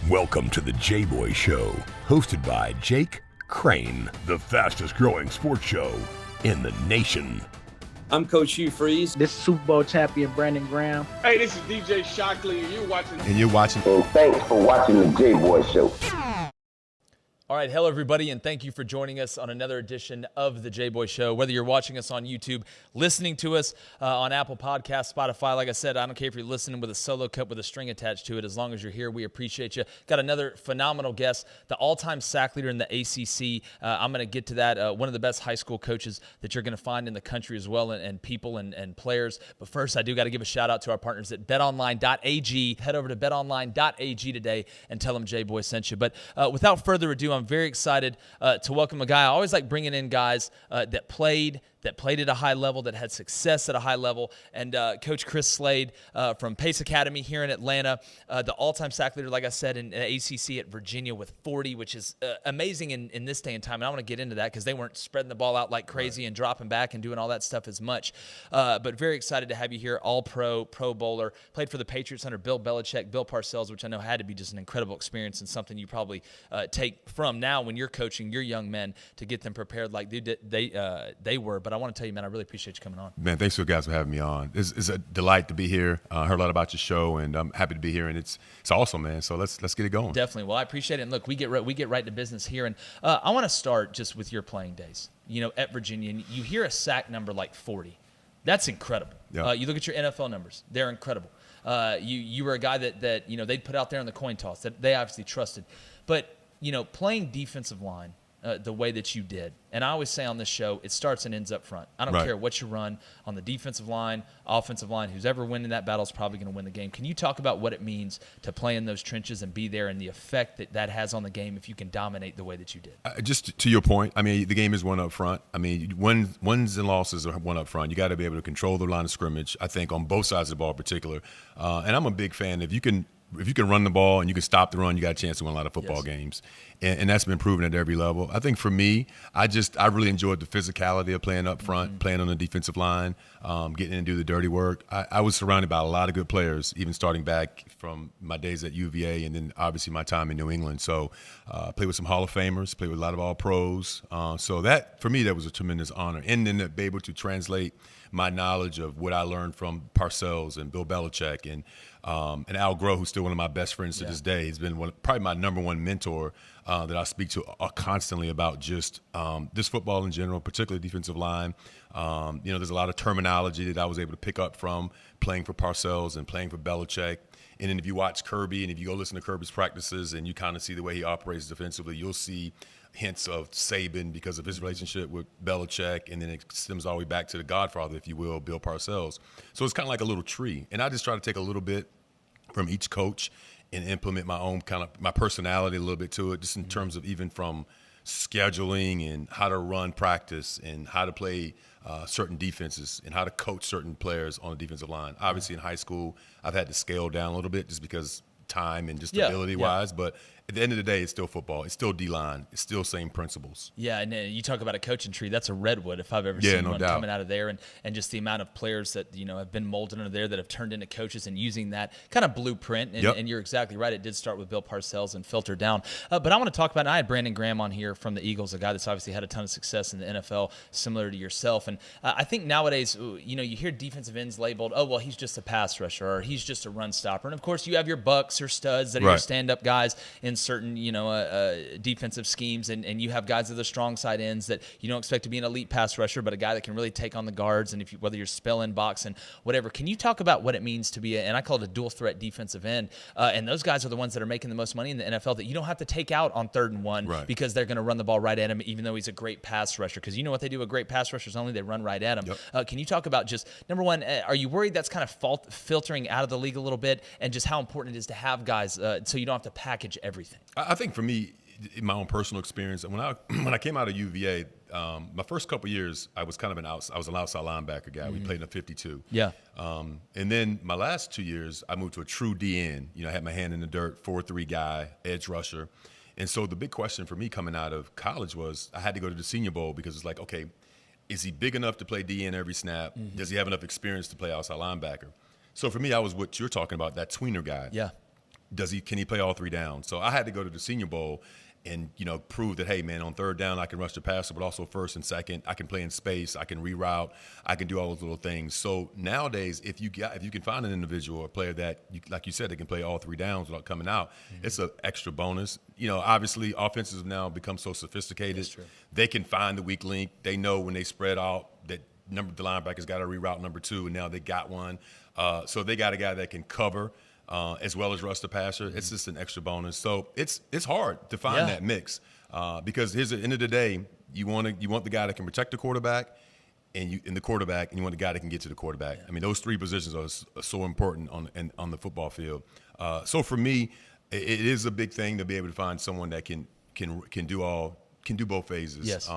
Welcome to the Jboy Show, hosted by Jake Crain, the fastest growing sports show in the nation. I'm Coach Hugh Freeze. This is Super Bowl champion Brandon Graham. Hey, this is DJ Shockley, and you're watching. And thanks for watching the Jboy Show. All right, hello everybody, and thank you for joining us on another edition of the Jboy Show. Whether you're watching us on YouTube, listening to us on Apple Podcasts, Spotify, like I said, I don't care if you're listening with a solo cup with a string attached to it. As long as you're here, we appreciate you. Got another phenomenal guest, the all-time sack leader in the ACC. I'm going to get to that. One of the best high school coaches that you're going to find in the country as well, and people and players. But first, I do got to give a shout out to our partners at betonline.ag. Head over to betonline.ag today and tell them Jboy sent you. But without further ado, I'm very excited to welcome a guy. I always like bringing in guys that played at a high level, that had success at a high level. And Coach Chris Slade from Pace Academy here in Atlanta, the all-time sack leader, like I said, in ACC at Virginia with 40, which is amazing in this day and time. And I want to get into that because they weren't spreading the ball out like crazy and dropping back and doing all that stuff as much. But very excited to have you here, all-pro, Pro Bowler. Played for the Patriots under Bill Belichick, Bill Parcells, which I know had to be just an incredible experience and something you probably take from now when you're coaching your young men to get them prepared like they were. But I want to tell you, man, I really appreciate you coming on. Man, thanks for guys for having me on. It's a delight to be here. I heard a lot about your show, and I'm happy to be here. And it's awesome, man. So let's get it going. Definitely. Well, I appreciate it. And look, we get right to business here. And I want to start just with your playing days. You know, at Virginia, and you hear a sack number like 40. That's incredible. Yeah. You look at your NFL numbers; they're incredible. You were a guy that they'd put out there in the coin toss that they obviously trusted, but playing defensive line the way that you did. And I always say on this show, it starts and ends up front. I don't care what you run on the defensive line, offensive line. Who's ever winning that battle is probably going to win the game. Can you talk about what it means to play in those trenches and be there and the effect that has on the game if you can dominate the way that you did? Just to your point, I mean, the game is one up front. I mean, wins and losses are one up front. You got to be able to control the line of scrimmage, I think, on both sides of the ball in particular. And I'm a big fan. If you can run the ball and you can stop the run, you got a chance to win a lot of football games. And that's been proven at every level. I think for me, I really enjoyed the physicality of playing up front, playing on the defensive line, getting in and do the dirty work. I was surrounded by a lot of good players, even starting back from my days at UVA and then obviously my time in New England. So played with some Hall of Famers, played with a lot of all-pros. So that, for me, that was a tremendous honor. And then to be able to translate my knowledge of what I learned from Parcells and Bill Belichick and Al Groh, who's still one of my best friends to this day. He's been probably my number one mentor that I speak to constantly about just this football in general, particularly defensive line. There's a lot of terminology that I was able to pick up from playing for Parcells and playing for Belichick. And then if you watch Kirby and if you go listen to Kirby's practices and you kind of see the way he operates defensively, you'll see hints of Saban because of his relationship with Belichick, and then it stems all the way back to the godfather, if you will, Bill Parcells. So it's kind of like a little tree. And I just try to take a little bit from each coach and implement my own my personality a little bit to it, just in terms of even from scheduling and how to run practice and how to play certain defenses and how to coach certain players on the defensive line. Obviously in high school, I've had to scale down a little bit just because time and just ability-wise, but at the end of the day, it's still football. It's still D-line. It's still same principles. Yeah, and you talk about a coaching tree. That's a redwood if I've ever seen one coming out of there. And just the amount of players that have been molded under there that have turned into coaches and using that kind of blueprint. And you're exactly right. It did start with Bill Parcells and filter down. But I want to talk about, and I had Brandon Graham on here from the Eagles, a guy that's obviously had a ton of success in the NFL, similar to yourself. And I think nowadays, you hear defensive ends labeled, oh, well, he's just a pass rusher or he's just a run stopper. And, of course, you have your bucks or studs that are your stand-up guys in certain, defensive schemes, and you have guys that are strong side ends that you don't expect to be an elite pass rusher, but a guy that can really take on the guards, and whether you're spelling, boxing, whatever. Can you talk about what it means to be and I call it a dual threat defensive end, and those guys are the ones that are making the most money in the NFL that you don't have to take out on 3rd and 1 because they're going to run the ball right at him, even though he's a great pass rusher, because you know what they do with great pass rushers only, they run right at him. Can you talk about just, number one, are you worried that's kind of filtering out of the league a little bit, and just how important it is to have guys so you don't have to package everything? I think for me, in my own personal experience, when I came out of UVA, my first couple years, I was kind of an outside linebacker guy. We played in a 52. Yeah. And then my last 2 years, I moved to a true DN. I had my hand in the dirt, 4-3 guy, edge rusher. And so the big question for me coming out of college was I had to go to the Senior Bowl because it's like, okay, is he big enough to play DN every snap? Does he have enough experience to play outside linebacker? So for me, I was what you're talking about, that tweener guy. Yeah. can he play all 3 downs? So I had to go to the Senior Bowl and, prove that, hey, man, on 3rd down I can rush the passer, but also 1st and 2nd I can play in space, I can reroute, I can do all those little things. So nowadays, if you can find an individual or player that, like you said, they can play all 3 downs without coming out, it's an extra bonus. Obviously offenses have now become so sophisticated. They can find the weak link. They know when they spread out that the linebacker's got to reroute number 2, and now they got one. So they got a guy that can cover as well as rush the passer. It's just an extra bonus. So it's hard to find that mix because here's the end of the day, you want the guy that can protect the quarterback and you want the guy that can get to the quarterback. I mean, those 3 positions are so important on the football field. So for me, it is a big thing to be able to find someone that can do both phases. Yes.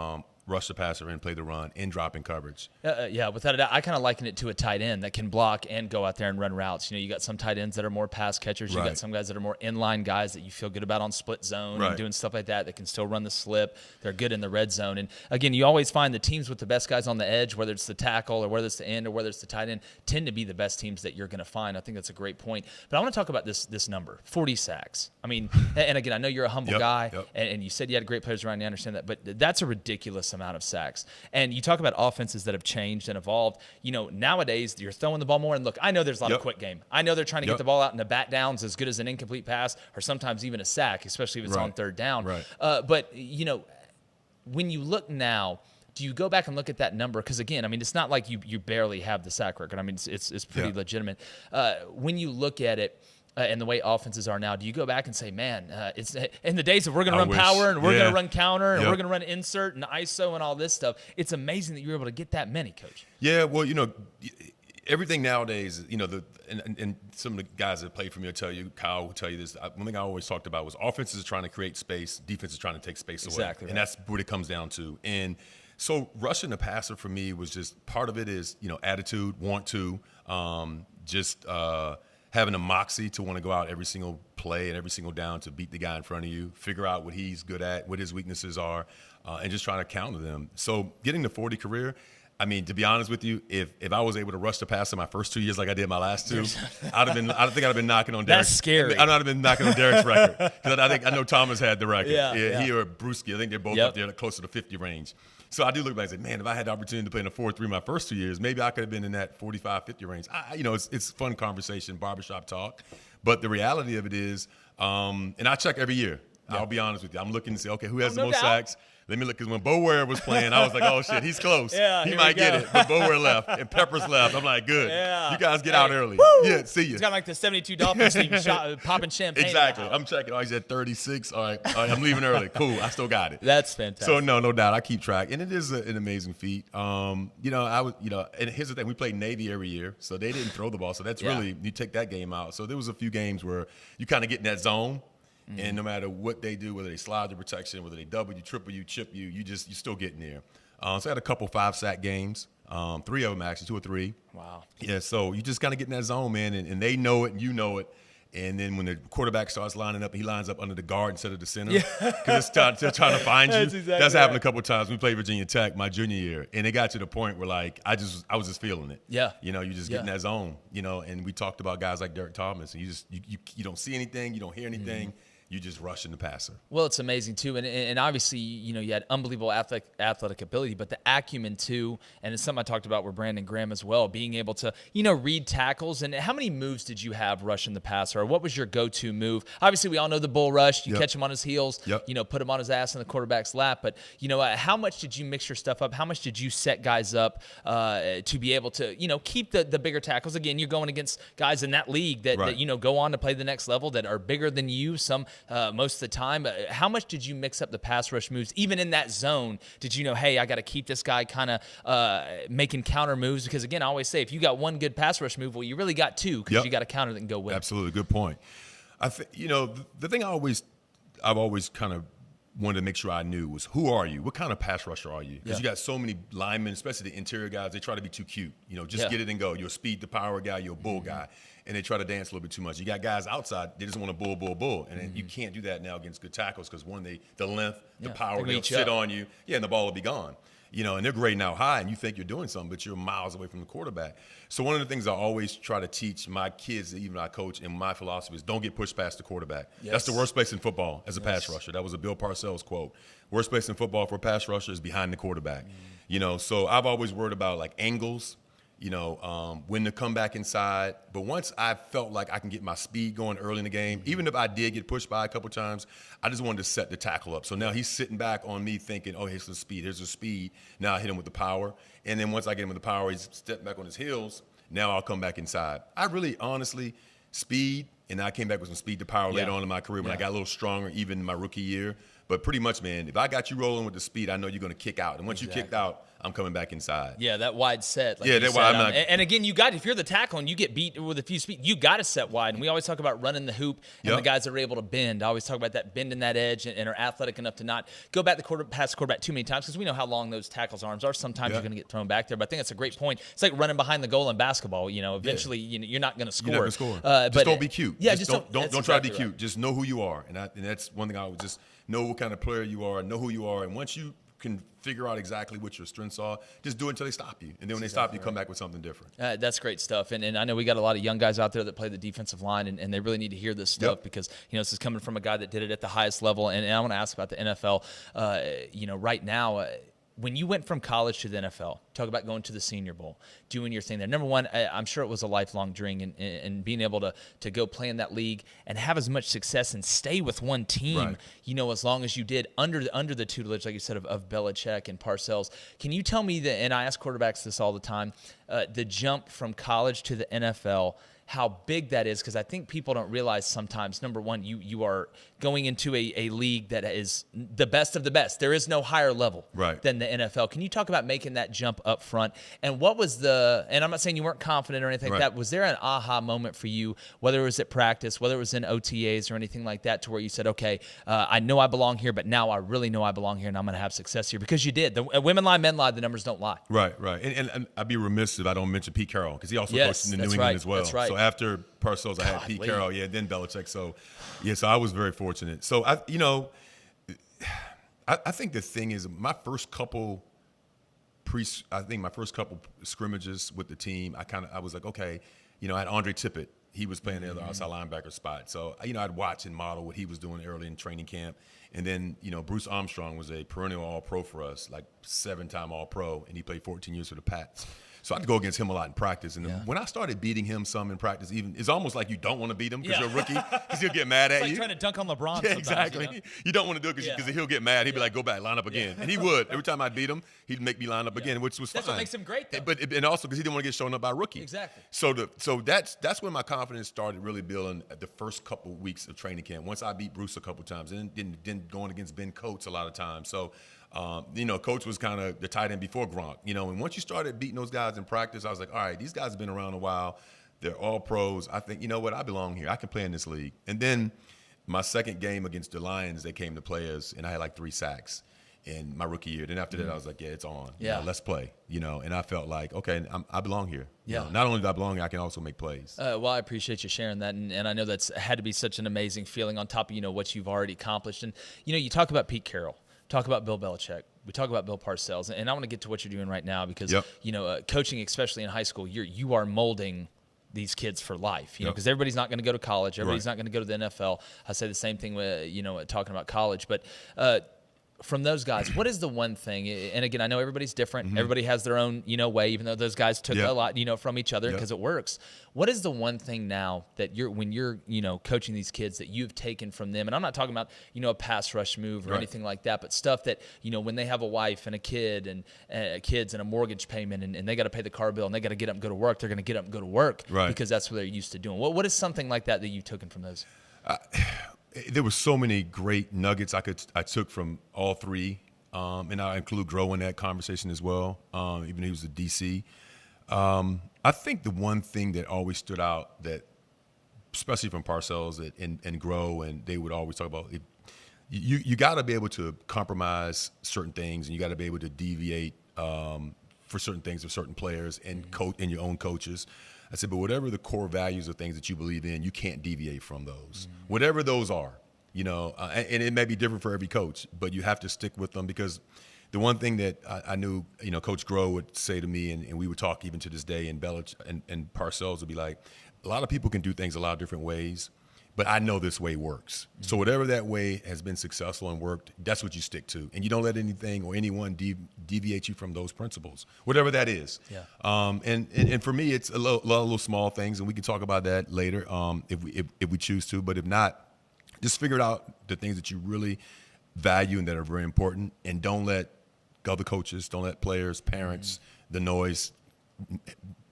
Rush the passer and play the run and drop in coverage. Yeah, without a doubt. I kind of liken it to a tight end that can block and go out there and run routes. You got some tight ends that are more pass catchers. You got some guys that are more inline guys that you feel good about on split zone and doing stuff like that can still run the slip. They're good in the red zone. And again, you always find the teams with the best guys on the edge, whether it's the tackle or whether it's the end or whether it's the tight end, tend to be the best teams that you're going to find. I think that's a great point. But I want to talk about this number, 40 sacks. I mean, and again, I know you're a humble guy, and you said you had great players around you. I understand that. But that's a ridiculous amount of sacks. And you talk about offenses that have changed and evolved. Nowadays you're throwing the ball more. And look, I know there's a lot of quick game. I know they're trying to get the ball out in the bat downs as good as an incomplete pass or sometimes even a sack, especially if it's on 3rd down. But, when you look now, do you go back and look at that number? Because, again, I mean, it's not like you barely have the sack record. I mean, it's pretty legitimate. When you look at it, and the way offenses are now, do you go back and say, man, it's in the days of we're going to run power and we're going to run counter and we're going to run insert and ISO and all this stuff? It's amazing that you're able to get that many, Coach. Yeah, well, everything nowadays, and some of the guys that play for me will tell you, Kyle will tell you this. One thing I always talked about was offenses are trying to create space, defense is trying to take space away. Exactly. And that's what it comes down to. And so rushing the passer for me was just part of it is, attitude, want to, having a moxie to want to go out every single play and every single down to beat the guy in front of you, figure out what he's good at, what his weaknesses are, and just trying to counter them. So getting the 40 career, I mean, to be honest with you, if I was able to rush the passer my first 2 years like I did my last 2, I think I'd have been knocking on Derek's. That's scary. I'd have been knocking on Derek's record because I know Thomas had the record. Yeah. He or Brewski, I think they're both up there closer to 50 range. So I do look back and say, man, if I had the opportunity to play in a 4-3 my first 2 years, maybe I could have been in that 45, 50 range. It's fun conversation, barbershop talk. But the reality of it is, and I check every year. I'll be honest with you. I'm looking to see, okay, who has the most sacks? Let me look, because when Bo Ware was playing, I was like, oh, shit, he's close. He might get it. But Bo Ware left, and Peppers left. I'm like, good. You guys get out early. Woo! Yeah, see you. He's got like the 72 Dolphins team popping champagne. Exactly. I'm checking. Oh, he's at 36. All right, I'm leaving early. Cool. I still got it. That's fantastic. So, no doubt. I keep track. And it is an amazing feat. And here's the thing. We played Navy every year, so they didn't throw the ball. So that's really, you take that game out. So there was a few games where you kind of get in that zone. And no matter what they do, whether they slide the protection, whether they double you, triple you, chip you, you still getting there. So I had a couple 5-sack games, 3 of them actually, 2 or 3. Wow. Yeah, so you just kind of get in that zone, man, and they know it and you know it. And then when the quarterback starts lining up, he lines up under the guard instead of the center because they're trying to find you. That's happened a couple of times. We played Virginia Tech my junior year, and it got to the point where, like, I was just feeling it. Yeah. You just get in that zone, and we talked about guys like Derek Thomas, and you don't see anything, you don't hear anything. You just rush in the passer. Well, it's amazing, too. And obviously, you had unbelievable athletic ability, but the acumen, too, and it's something I talked about with Brandon Graham as well, being able to, read tackles. And how many moves did you have rushing the passer? Or what was your go-to move? Obviously, we all know the bull rush. You catch him on his heels, put him on his ass in the quarterback's lap. But, how much did you mix your stuff up? How much did you set guys up to be able to, keep the bigger tackles? Again, you're going against guys in that league that go on to play the next level that are bigger than you, some most of the time. How much did you mix up the pass rush moves? Even in that zone, did you know, hey, I got to keep this guy kind of making counter moves? Because, again, I always say, if you got one good pass rush move, well, you really got two because you got a counter that can go with it. Absolutely. Good point. I think, the thing I've always kind of wanted to make sure I knew was, who are you? What kind of pass rusher are you? Because you got so many linemen, especially the interior guys, they try to be too cute. Just get it and go. You're a speed to power guy. You're a bull guy. And they try to dance a little bit too much. You got guys outside, they just want to bull. And then you can't do that now against good tackles because, one, the length, the power, they'll sit on you. Yeah, and the ball will be gone. and they're grading out high, and you think you're doing something, but you're miles away from the quarterback. So one of the things I always try to teach my kids, even I coach, and my philosophy is don't get pushed past the quarterback. Yes. That's the worst place in football as a pass rusher. That was a Bill Parcells quote. Worst place in football for a pass rusher is behind the quarterback. So I've always worried about like angles, when to come back inside. But once I felt like I can get my speed going early in the game, even if I did get pushed by a couple times, I just wanted to set the tackle up. So now he's sitting back on me thinking, oh, here's the speed. Here's the speed. Now I hit him with the power. And then once I get him with the power, he's stepping back on his heels. Now I'll come back inside. I really, honestly, speed, and I came back with some speed to power later on in my career when I got a little stronger, even in my rookie year. But pretty much, man, if I got you rolling with the speed, I know you're going to kick out. And once you kicked out, I'm coming back inside. Yeah, that wide set. Like that's why I'm not. And again, if you're the tackle and you get beat with a few speed, you got to set wide. And we always talk about running the hoop and the guys that are able to bend. I always talk about that bending that edge and are athletic enough to not go back past the quarterback too many times because we know how long those tackles' arms are. Sometimes you're going to get thrown back there. But I think that's a great point. It's like running behind the goal in basketball. Eventually you're not going to score. You're not going to score. Just don't be cute. Yeah, just don't try to be cute. Just know who you are. And that's one thing I would just know what kind of player you are, know who you are. And once you can figure out exactly what your strengths are, just do it until they stop you. And then when they stop you, come back with something different. That's great stuff. And I know we got a lot of young guys out there that play the defensive line, and they really need to hear this stuff because, this is coming from a guy that did it at the highest level. And I want to ask about the NFL. Right now, when you went from college to the NFL, talk about going to the Senior Bowl, doing your thing there. Number one, I'm sure it was a lifelong dream, and being able to go play in that league and have as much success and stay with one team, as long as you did under the tutelage, like you said, of Belichick and Parcells. Can you tell me and I ask quarterbacks this all the time, the jump from college to the NFL, how big that is, because I think people don't realize sometimes, number one, you are going into a league that is the best of the best. There is no higher level than the NFL. Can you talk about making that jump up front? And what was and I'm not saying you weren't confident or anything like that, was there an aha moment for you, whether it was at practice, whether it was in OTAs or anything like that, to where you said, okay, I know I belong here, but now I really know I belong here and I'm going to have success here? Because you did. The women lie, men lie, the numbers don't lie. Right. And I'd be remiss if I don't mention Pete Carroll, because he also coached in New England as well. That's right. So after Parcells, I had Pete Carroll, then Belichick. So I was very fortunate. So I think the thing is, my first couple scrimmages with the team, I was like, okay, I had Andre Tippett. He was playing the other outside linebacker spot. So, I'd watch and model what he was doing early in training camp. And then, Bruce Armstrong was a perennial All-Pro for us, like 7-time All-Pro, and he played 14 years for the Pats. So I had to go against him a lot in practice. And when I started beating him some in practice, it's almost like you don't want to beat him because you're a rookie, because he'll get mad at you. It's like trying to dunk on LeBron. Yeah, exactly. You don't want to do it because he'll get mad. He'd be like, go back, line up again. And he would. Every time I beat him, he'd make me line up again, which was fine. That's what makes him great, though. And also because he didn't want to get shown up by a rookie. Exactly. So that's when my confidence started really building at the first couple weeks of training camp. Once I beat Bruce a couple times, and then going against Ben Coates a lot of times. So Coach was kind of the tight end before Gronk, and once you started beating those guys in practice, I was like, all right, these guys have been around a while. They're all pros. I think, I belong here. I can play in this league. And then my second game against the Lions, they came to play us, and I had like 3 sacks in my rookie year. Then after that, I was like, it's on. Let's play, and I felt like, okay, I belong here. Not only do I belong here, I can also make plays. Well, I appreciate you sharing that, and I know that's had to be such an amazing feeling on top of, what you've already accomplished. And, you talk about Pete Carroll. Talk about Bill Belichick. We talk about Bill Parcells, and I want to get to what you're doing right now because coaching, especially in high school, you are molding these kids for life. Because everybody's not going to go to college, everybody's not going to go to the NFL. I say the same thing with talking about college, but. From those guys, what is the one thing? And again, I know everybody's different. Mm-hmm. Everybody has their own, way. Even though those guys took a lot, from each other because it works. What is the one thing now that when you're, coaching these kids that you've taken from them? And I'm not talking about, a pass rush move or anything like that, but stuff that, when they have a wife and a kid and kids and a mortgage payment and they got to pay the car bill and they got to get up and go to work, they're going to get up and go to work because that's what they're used to doing. What is something like that you've taken from those? There were so many great nuggets I took from all three, and I include Grow in that conversation as well, even though he was a DC. I think the one thing that always stood out, that especially from Parcells and Grow, and they would always talk about it, you got to be able to compromise certain things, and you got to be able to deviate for certain things of certain players and and your own coaches. I said, but whatever the core values or things that you believe in, you can't deviate from those. Whatever those are, and it may be different for every coach, but you have to stick with them because the one thing that I knew, Coach Groh would say to me, and we would talk even to this day, and and Parcells would be like, a lot of people can do things a lot of different ways, but I know this way works. So whatever that way has been successful and worked, that's what you stick to. And you don't let anything or anyone deviate you from those principles, whatever that is. Yeah. And for me, it's a lot of little small things, and we can talk about that later if we choose to. But if not, just figure out the things that you really value and that are very important, and don't let other coaches, don't let players, parents, the noise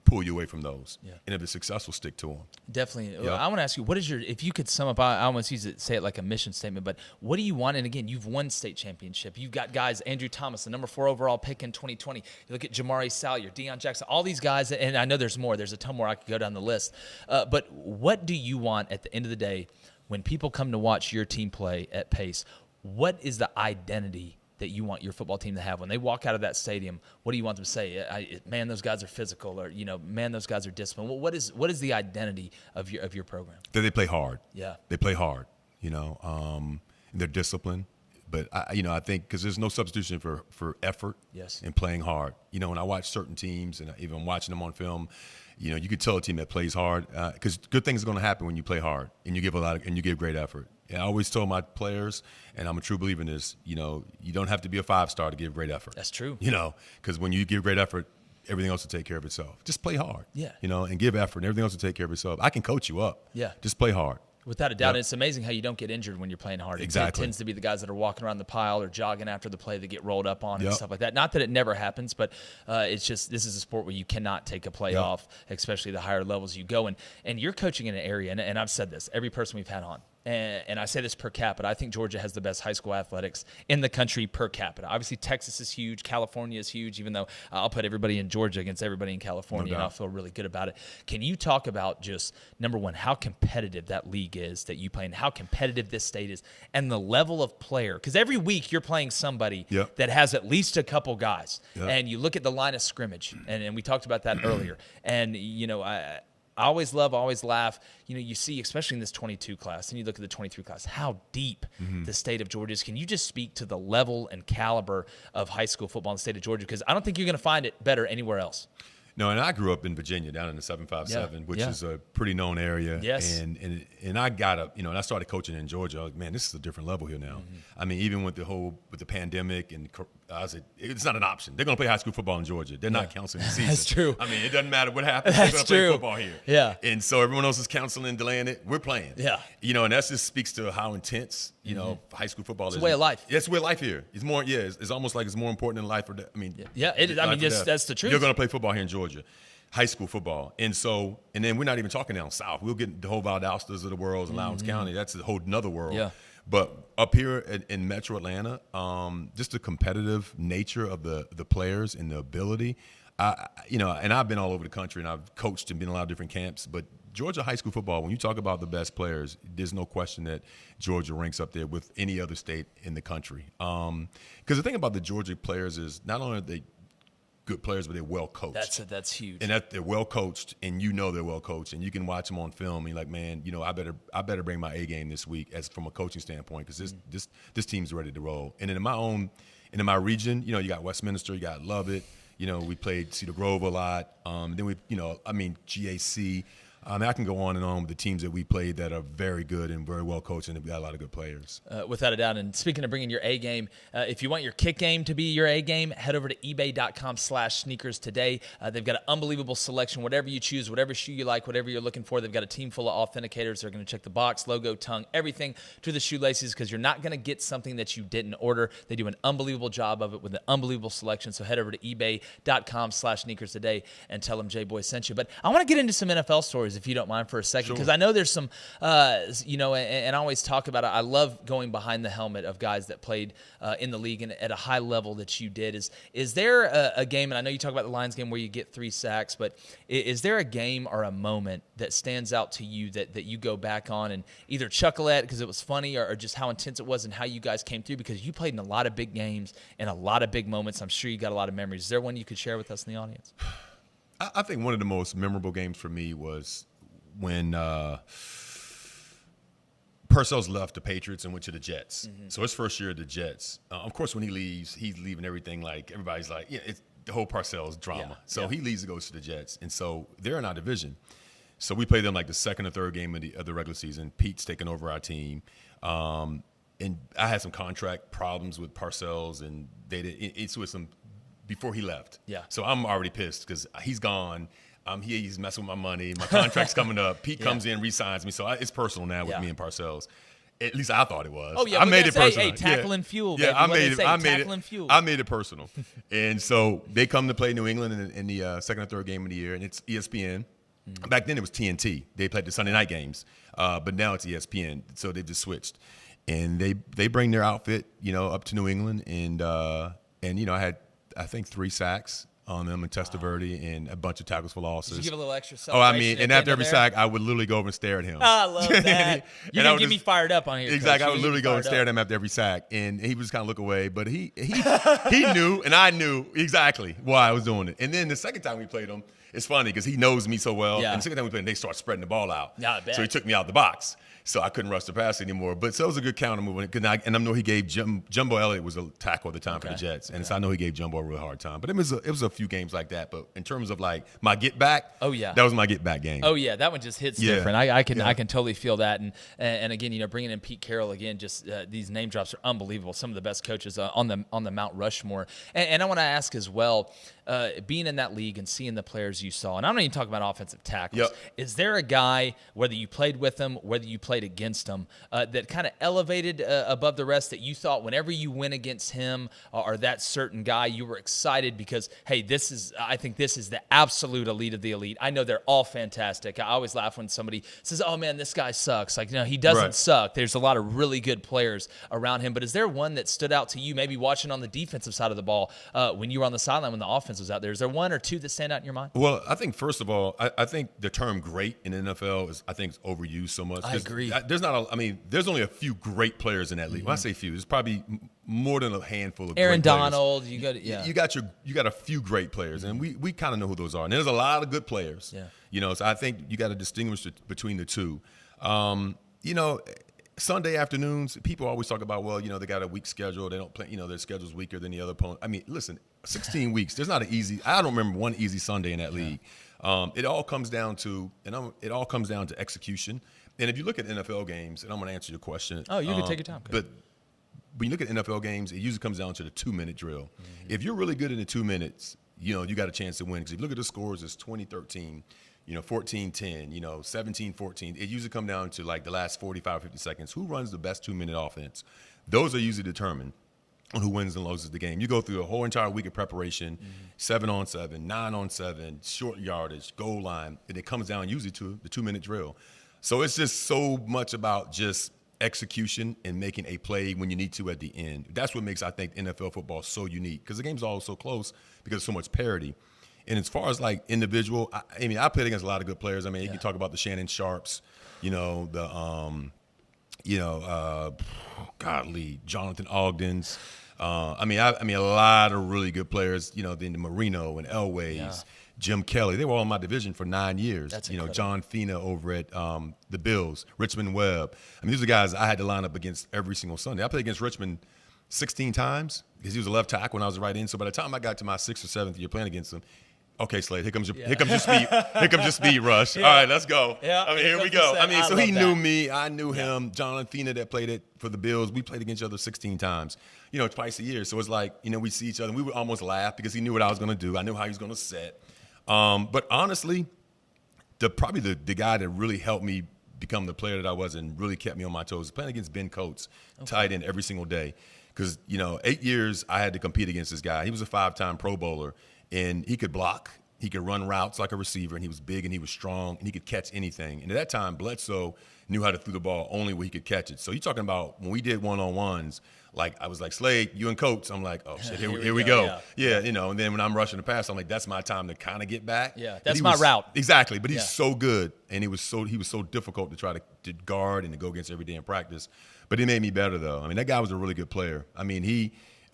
pull you away from those. Yeah. And if it's successful, stick to them. Definitely. Yeah. I want to ask you, if you could sum up, I almost say it like a mission statement, but what do you want? And again, you've won state championship. You've got guys, Andrew Thomas, the number 4 overall pick in 2020. You look at Jamari Salyer, Deion Jackson, all these guys, and I know there's more. There's a ton more. I could go down the list. But what do you want at the end of the day when people come to watch your team play at Pace? What is the identity that you want your football team to have when they walk out of that stadium? What do you want them to say? Man, those guys are physical, or man, those guys are disciplined. Well, what is the identity of your program? That they play hard. Yeah, they play hard. They're disciplined. But I think because there's no substitution for effort. Yes. And playing hard. When I watch certain teams and even watching them on film, you could tell a team that plays hard because good things are going to happen when you play hard and you give great effort. And I always tell my players, and I'm a true believer in this, you don't have to be a 5-star to give great effort. That's true. Because when you give great effort, everything else will take care of itself. Just play hard. Yeah. And give effort, and everything else will take care of itself. I can coach you up. Yeah. Just play hard. Without a doubt. Yep. It's amazing how you don't get injured when you're playing hard. Exactly. It tends to be the guys that are walking around the pile or jogging after the play that get rolled up on and Yep. stuff like that. Not that it never happens, but it's just this is a sport where you cannot take a play Yep. off, especially the higher levels you go. And you're coaching in an area, and I've said this, every person we've had on, and I say this per capita, I think Georgia has the best high school athletics in the country per capita. Obviously, Texas is huge. California is huge, even though I'll put everybody in Georgia against everybody in California, and I'll feel really good about it. Can you talk about just, number one, how competitive that league is that you play in, how competitive this state is, and the level of player? Because every week you're playing somebody Yep. that has at least a couple guys. Yep. And you look at the line of scrimmage, and we talked about that earlier. And, I always laugh. You see, especially in this 22 class, and you look at the 23 class, how deep the state of Georgia is. Can you just speak to the level and caliber of high school football in the state of Georgia? Because I don't think you're going to find it better anywhere else. No, and I grew up in Virginia, down in the 757, which is a pretty known area. Yes. And I got up, and I started coaching in Georgia. I was like, man, this is a different level here now. I mean, even with the pandemic, and I said, it's not an option. They're going to play high school football in Georgia. They're not canceling the season. That's true. I mean, it doesn't matter what happens. That's They're going to play true. football here. Yeah. And so everyone else is canceling, delaying it. We're playing. Yeah. And that just speaks to how intense, high school football is. It's a way of life. It's a way of life here. It's more, it's almost like it's more important than life or death. I mean, Yeah, it is. I mean, that's the truth. You're going to play football here in Georgia. High school football. And then we're not even talking down south. We'll get the whole Valdostas of the world in Lowndes County. That's a whole nother world. Yeah. But up here in Metro Atlanta, just the competitive nature of the players and the ability, and I've been all over the country and I've coached and been in a lot of different camps, but Georgia high school football, when you talk about the best players, there's no question that Georgia ranks up there with any other state in the country. Because the thing about the Georgia players is not only are they good players, but they're well coached. That's huge. And they're well coached, and they're well coached, and you can watch them on film, and you're like, man, I better bring my A game this week as from a coaching standpoint, because this team's ready to roll. And then in my region, you got Westminster, you got Lovett, we played Cedar Grove a lot. Then GAC. I can go on and on with the teams that we played that are very good and very well coached, and we've got a lot of good players. Without a doubt. And speaking of bringing your A game, if you want your kick game to be your A game, head over to ebay.com/sneakers today. They've got an unbelievable selection. Whatever you choose, whatever shoe you like, whatever you're looking for, they've got a team full of authenticators. They're going to check the box, logo, tongue, everything to the shoelaces, because you're not going to get something that you didn't order. They do an unbelievable job of it with an unbelievable selection. So head over to ebay.com/sneakers today and tell them Jboy sent you. But I want to get into some NFL stories, if you don't mind, for a second, because I know there's some, and I always talk about it. I love going behind the helmet of guys that played in the league and at a high level that you did. Is there a game, and I know you talk about the Lions game where you get 3 sacks, but is there a game or a moment that stands out to you that you go back on and either chuckle at because it was funny, or just how intense it was and how you guys came through? Because you played in a lot of big games and a lot of big moments. I'm sure you got a lot of memories. Is there one you could share with us in the audience? I think one of the most memorable games for me was when Parcells left the Patriots and went to the Jets. So his first year at the Jets, of course, when he leaves, he's leaving everything like everybody's like, yeah, it's the whole Parcells drama. Yeah. So he leaves and goes to the Jets. And so they're in our division. So we play them like the second or third game of the regular season. Pete's taking over our team. And I had some contract problems with Parcells, and it's with some before he left. Yeah. So I'm already pissed because he's gone. He's messing with my money. My contract's coming up. Pete comes in, re-signs me. So it's personal now with me and Parcells. At least I thought it was. Oh, yeah. I made it personal. Hey, tackling fuel. Yeah, baby. I made tackling fuel. I made it personal. And so they come to play New England in the second or third game of the year, and it's ESPN. Back then it was TNT. They played the Sunday night games, but now it's ESPN. So they just switched. And they bring their outfit, up to New England, and I had, I think, 3 sacks on them in Testaverde and a bunch of tackles for losses. Did you give a little extra Oh, I celebration mean, and after every sack, I would literally go over and stare at him. I love that. You're going to get me fired up on here. Exactly. Coach. I would literally go and stare at him after every sack, and he would just kind of look away. But he knew, and I knew exactly why I was doing it. And then the second time we played him, it's funny because he knows me so well. Yeah. And the second time we played him, they start spreading the ball out. Yeah, I bet. So he took me out the box. So I couldn't rush the pass anymore. But so it was a good counter move. And I know he gave Jumbo Elliott was a tackle at the time for the Jets. And so I know he gave Jumbo a really hard time. But it was a few games like that. But in terms of like my get back, that was my get back game. Oh yeah, that one just hits different. I can totally feel that. And again, bringing in Pete Carroll again, just these name drops are unbelievable. Some of the best coaches on the Mount Rushmore. And I want to ask as well, being in that league and seeing the players you saw, and I'm not even talking about offensive tackles. Yep. Is there a guy, whether you played with them, whether you played against them, that kind of elevated above the rest that you thought whenever you went against him or that certain guy, you were excited because, hey, I think this is the absolute elite of the elite. I know they're all fantastic. I always laugh when somebody says, oh, man, this guy sucks. Like, no, he doesn't suck. There's a lot of really good players around him. But is there one that stood out to you, maybe watching on the defensive side of the ball when you were on the sideline when the offense was out there? Is there one or two that stand out in your mind? Well, I think, first of all, I think the term great in the NFL is overused so much. I agree. There's only a few great players in that league. When I say few, there's probably more than a handful of Aaron great Donald, players. You got a few great players, and we kind of know who those are. And there's a lot of good players. Yeah. So I think you got to distinguish between the two. Sunday afternoons, people always talk about, they got a weak schedule. They don't play, their schedule's weaker than the other opponent. I mean, listen, 16 weeks, there's not I don't remember one easy Sunday in that league. It all comes down to execution. And if you look at NFL games, and I'm going to answer your question. Oh, you can take your time. But when you look at NFL games, it usually comes down to the 2-minute drill. If you're really good in the 2 minutes, you got a chance to win. Because if you look at the scores, it's 20-13. 14-10, 17-14. It usually comes down to like the last 45, 50 seconds. Who runs the best 2-minute offense? Those are usually determined on who wins and loses the game. You go through a whole entire week of preparation, 7-on-7, 9-on-7, short yardage, goal line, and it comes down usually to the 2-minute drill. So it's just so much about just execution and making a play when you need to at the end. That's what makes, I think, NFL football so unique because the game's all so close because of so much parity. And as far as like individual, I played against a lot of good players. You can talk about the Shannon Sharps, Jonathan Ogdens. A lot of really good players. Then the Marino and Elways, Jim Kelly. They were all in my division for 9 years. That's John Fina over at the Bills, Richmond Webb. These are guys I had to line up against every single Sunday. I played against Richmond 16 times because he was a left tackle when I was a right end. So by the time I got to my 6th or 7th year playing against him, okay, Slade, here comes your speed. Here comes your speed rush. All right, let's go. Yeah, here we go. So he knew me. I knew him. John Fina that played it for the Bills. We played against each other 16 times, twice a year. So it's like, we see each other. And we would almost laugh because he knew what I was going to do. I knew how he was going to set. But honestly, probably the guy that really helped me become the player that I was and really kept me on my toes, playing against Ben Coates, tight end every single day. Because, 8 years I had to compete against this guy. He was a 5-time Pro Bowler, and he could block. He could run routes like a receiver, and he was big and he was strong, and he could catch anything. And at that time, Bledsoe knew how to throw the ball only where he could catch it. So you're talking about when we did one-on-ones, like I was like, Slade, you and Coates. I'm like, oh, shit, here we go. Yeah, and then when I'm rushing the pass, I'm like, that's my time to kind of get back. Yeah, that's my route. Exactly, but he's so good, and he was so difficult to try to guard and to go against every day in practice. But he made me better, though. That guy was a really good player.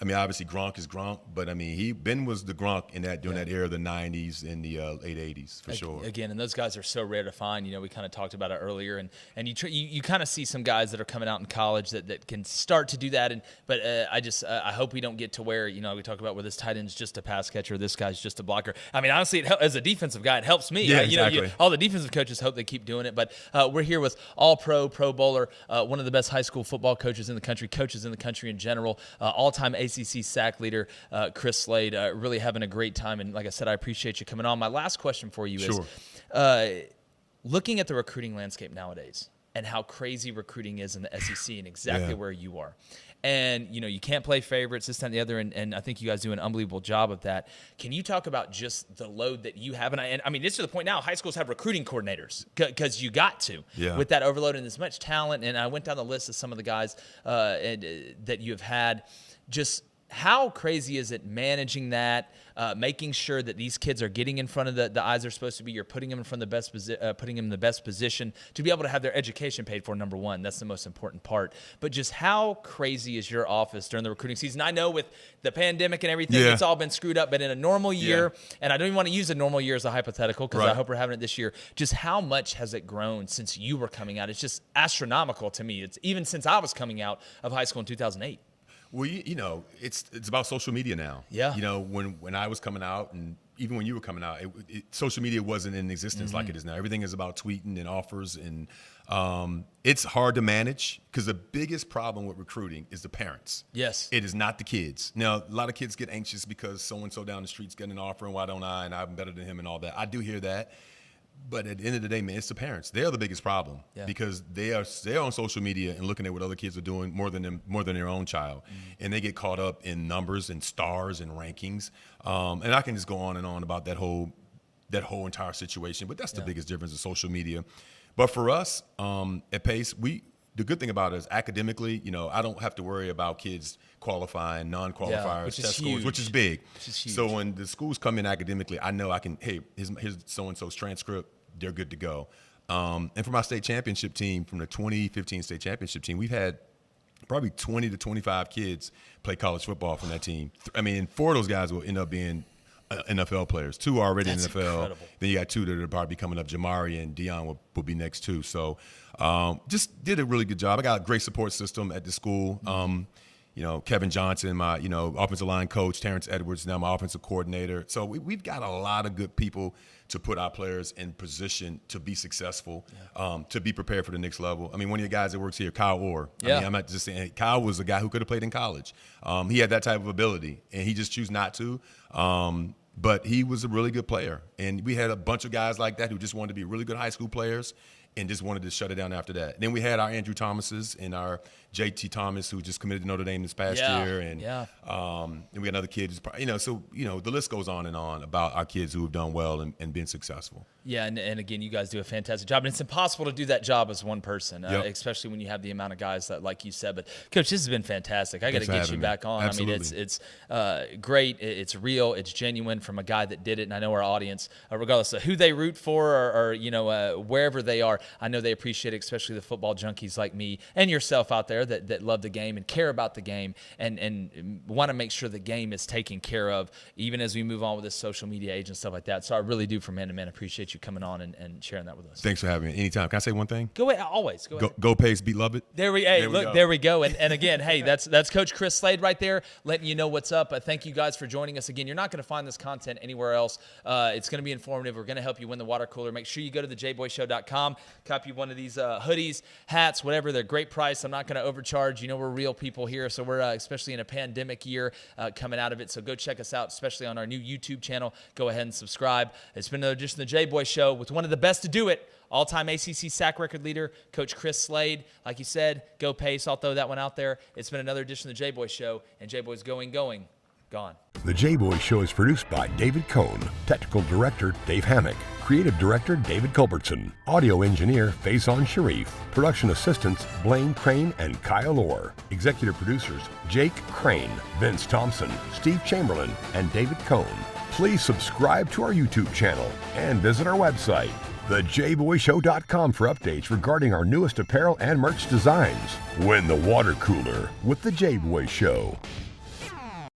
I mean, obviously Gronk is Gronk, but I mean, Ben was the Gronk in that during that era of the '90s and the late '80s for sure. Again, and those guys are so rare to find. We kind of talked about it earlier, and you kind of see some guys that are coming out in college that can start to do that. But I hope we don't get to where we talk about where this tight end's just a pass catcher, this guy's just a blocker. I mean, honestly, as a defensive guy, it helps me. Yeah, exactly. All the defensive coaches hope they keep doing it. But we're here with All-Pro, Pro Bowler, one of the best high school football coaches in the country, coaches in the country in general, all-time ACC sack leader, Chris Slade. Really having a great time, and like I said, I appreciate you coming on. My last question for you is, looking at the recruiting landscape nowadays and how crazy recruiting is in the SEC and exactly where you are. And, you can't play favorites, this, that, and the other, and I think you guys do an unbelievable job of that. Can you talk about just the load that you have? And I mean, it's to the point now high schools have recruiting coordinators because you got to with that overload and as much talent. And I went down the list of some of the guys that you have had. Just how crazy is it managing that, making sure that these kids are getting in front of the eyes they're supposed to be? You're putting them in front of the best, putting them in the best position to be able to have their education paid for. Number one, that's the most important part. But just how crazy is your office during the recruiting season? I know with the pandemic and everything, it's all been screwed up. But in a normal year, and I don't even want to use a normal year as a hypothetical because I hope we're having it this year. Just how much has it grown since you were coming out? It's just astronomical to me. It's even since I was coming out of high school in 2008. Well, it's about social media now. Yeah. When I was coming out, and even when you were coming out, social media wasn't in existence like it is now. Everything is about tweeting and offers, and it's hard to manage because the biggest problem with recruiting is the parents. Yes. It is not the kids. Now, a lot of kids get anxious because so-and-so down the street's getting an offer, and why don't I, and I'm better than him and all that. I do hear that. But at the end of the day, man, it's the parents. They're the biggest problem because they're on social media and looking at what other kids are doing more than their own child, and they get caught up in numbers and stars and rankings. And I can just go on and on about that whole entire situation. But that's the biggest difference in social media. But for us at Pace, the good thing about it is academically, I don't have to worry about kids qualifying, non-qualifiers, test scores, which is big. So when the schools come in academically, I know I can, hey, here's so-and-so's transcript, they're good to go. And for my state championship team, from the 2015 state championship team, we've had probably 20 to 25 kids play college football from that team. I mean, 4 of those guys will end up being NFL players. 2 are already in the NFL. Incredible. Then you got 2 that are probably coming up. Jamari and Dion will be next too. So just did a really good job. I got a great support system at the school. Kevin Johnson, my offensive line coach, Terrence Edwards, now my offensive coordinator. So we've got a lot of good people to put our players in position to be successful, to be prepared for the next level. I mean, one of your guys that works here, Kyle Orr. I mean, I'm not just saying Kyle was a guy who could have played in college. He had that type of ability, and he just chose not to. But he was a really good player. And we had a bunch of guys like that who just wanted to be really good high school players and just wanted to shut it down after that. Then we had our Andrew Thomases and our JT Thomas, who just committed to Notre Dame this past year. And we had another kid who's probably, the list goes on and on about our kids who have done well and been successful. Yeah, and again, you guys do a fantastic job. And it's impossible to do that job as one person, especially when you have the amount of guys that, like you said. But, Coach, this has been fantastic. I got to get you back on. Absolutely. I mean, it's great. It's real. It's genuine from a guy that did it. And I know our audience, regardless of who they root for or wherever they are, I know they appreciate it, especially the football junkies like me and yourself out there that love the game and care about the game and want to make sure the game is taken care of, even as we move on with this social media age and stuff like that. So I really do, from man to man, appreciate you coming on and sharing that with us. Thanks for having me. Anytime. Can I say one thing? Go ahead. Always. Go ahead. Go Pace, beat Love It. There we go. And again, hey, that's Coach Chris Slade right there, letting you know what's up. Thank you guys for joining us again. You're not going to find this content anywhere else. It's going to be informative. We're going to help you win the water cooler. Make sure you go to the jboyshow.com, copy one of these hoodies, hats, whatever. They're great price. I'm not going to overcharge. We're real people here, so we're especially in a pandemic year coming out of it. So go check us out, especially on our new YouTube channel. Go ahead and subscribe. It's been another edition of the Jboy Show with one of the best to do it, all-time ACC sack record leader, Coach Chris Slade. Like you said, go Pace. I'll throw that one out there. It's been another edition of the Jboy Show, and Jboy's going, gone. The Jboy Show is produced by David Cohn, Technical Director Dave Hammock, Creative Director David Culbertson, Audio Engineer Feyzan Shareef, Production Assistants Blaine Crain and Kyle Orr, Executive Producers Jake Crain, Vince Thompson, Steve Chamberlain, and David Cohn. Please subscribe to our YouTube channel and visit our website, thejboyshow.com, for updates regarding our newest apparel and merch designs. Win the water cooler with the Jboy Show.